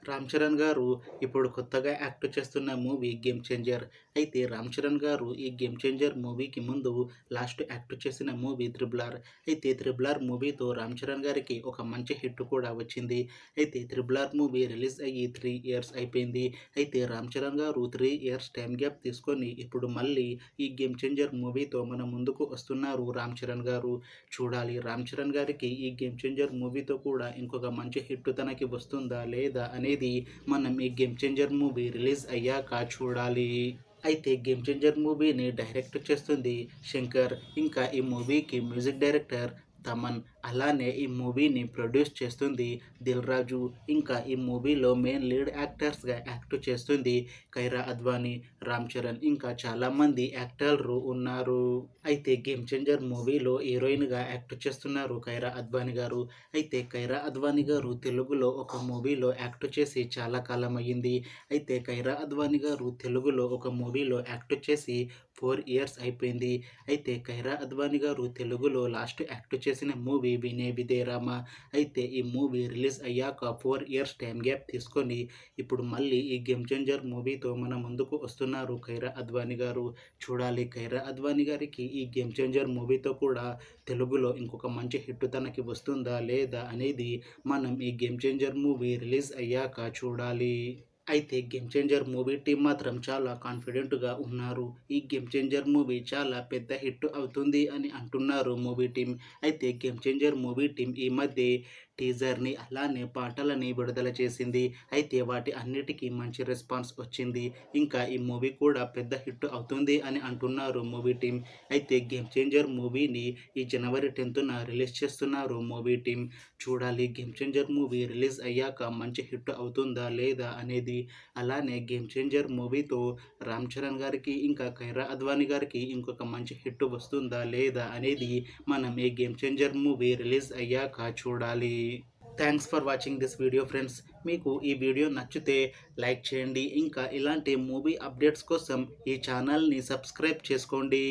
రామ్ చరణ్ గారు ఇప్పుడు కొత్తగా యాక్ట్ చేస్తున్న మూవీ 'గేమ్ చేంజర్'. అయితే రామ్ చరణ్ గారు ఈ 'గేమ్ చేంజర్' మూవీకి ముందు లాస్ట్ యాక్ట్ చేసిన మూవీ 'త్రిబుల్ ఆర్'. అయితే 'త్రిబుల్ ఆర్' మూవీతో రామ్ చరణ్ గారికి ఒక మంచి హిట్ కూడా వచ్చింది. అయితే 'త్రిబుల్ ఆర్' మూవీ రిలీజ్ అయ్యి 3 ఇయర్స్ అయిపోయింది. అయితే రామ్ చరణ్ గారు 3 ఇయర్స్ టైం గ్యాప్ తీసుకొని ఇప్పుడు మళ్ళీ ఈ 'గేమ్ చేంజర్' మూవీతో మన ముందుకు వస్తున్నారు రామ్ చరణ్ గారు. చూడాలి రామ్ చరణ్ గారికి ఈ 'గేమ్ చేంజర్' మూవీతో కూడా ఇంకొక మంచి హిట్ తనకి వస్తుందా లేదా అనేది మనం ఈ 'గేమ్ చేంజర్' మూవీ రిలీజ్ అయ్యాక చూడాలి. అయితే 'గేమ్ చేంజర్' మూవీని డైరెక్ట్ చేస్తుంది శంకర్. ఇంకా ఈ మూవీకి మ్యూజిక్ డైరెక్టర్ తమన్. అలానే ఈ మూవీని ప్రొడ్యూస్ చేస్తుంది దిల్ రాజు. ఇంకా ఈ మూవీలో మెయిన్ లీడ్ యాక్టర్స్గా యాక్ట్ చేస్తుంది కైరా అద్వానీ, రామ్ చరణ్, ఇంకా చాలామంది యాక్టర్లు ఉన్నారు. అయితే 'గేమ్ చేంజర్' మూవీలో హీరోయిన్గా యాక్ట్ చేస్తున్నారు కైరా అద్వానీ గారు. అయితే కైరా అద్వానీ గారు తెలుగులో ఒక మూవీలో యాక్ట్ చేసి చాలా కాలం అయ్యింది. అయితే కైరా అద్వానీ గారు తెలుగులో ఒక మూవీలో యాక్ట్ చేసి 4 ఇయర్స్ అయిపోయింది. అయితే కైరా అద్వానీ గారు తెలుగులో లాస్ట్ యాక్ట్ చేసిన మూవీ 'వినే విధేరామ'. అయితే ఈ మూవీ రిలీజ్ అయ్యాక 4 ఇయర్స్ టైం గ్యాప్ తీసుకొని ఇప్పుడు మళ్ళీ ఈ 'గేమ్ చేంజర్' మూవీతో మన ముందుకు వస్తున్నారు కైరా అద్వానీ గారు. చూడాలి కైరా అద్వానీ గారికి ఈ 'గేమ్ చేంజర్' మూవీతో కూడా తెలుగులో ఇంకొక మంచి హిట్ తనకి వస్తుందా లేదా అనేది మనం ఈ 'గేమ్ చేంజర్' మూవీ రిలీజ్ అయ్యాక చూడాలి. అయితే 'గేమ్ చేంజర్' మూవీ టీం మాత్రం చాలా కాన్ఫిడెంట్‌గా ఉన్నారు. ఈ 'గేమ్ చేంజర్' మూవీ చాలా పెద్ద హిట్ అవుతుంది అని అంటున్నారు మూవీ టీం. అయితే 'గేమ్ చేంజర్' మూవీ టీం ఈ మధ్యే టీజర్‌ని అలానే పాటలని విడుదల చేసింది. అయితే వాటి అన్నిటికీ మంచి రెస్పాన్స్ వచ్చింది. ఇంకా ఈ మూవీ కూడా పెద్ద హిట్ అవుతుంది అని అంటున్నారు మూవీ టీం. అయితే 'గేమ్ చేంజర్' మూవీని ఈ జనవరి 10న రిలీజ్ చేస్తున్నారు మూవీ టీం. చూడాలి 'గేమ్ చేంజర్' మూవీ రిలీజ్ అయ్యాక మంచి హిట్ అవుతుందా లేదా అనేది. అలానే 'గేమ్ చేంజర్' మూవీతో రామ్ చరణ్ గారికి ఇంకా కైరా అద్వానీ గారికి ఇంకొక మంచి హిట్ వస్తుందా లేదా అనేది మనం ఈ 'గేమ్ చేంజర్' మూవీ రిలీజ్ అయ్యాక చూడాలి. Thanks for watching this video friends. మీకు ఈ వీడియో నచ్చితే లైక్ చేయండి. ఇంకా ఇలాంటి మూవీ అప్డేట్స్ కోసం ఈ ఛానల్ని సబ్స్క్రైబ్ చేసుకోండి.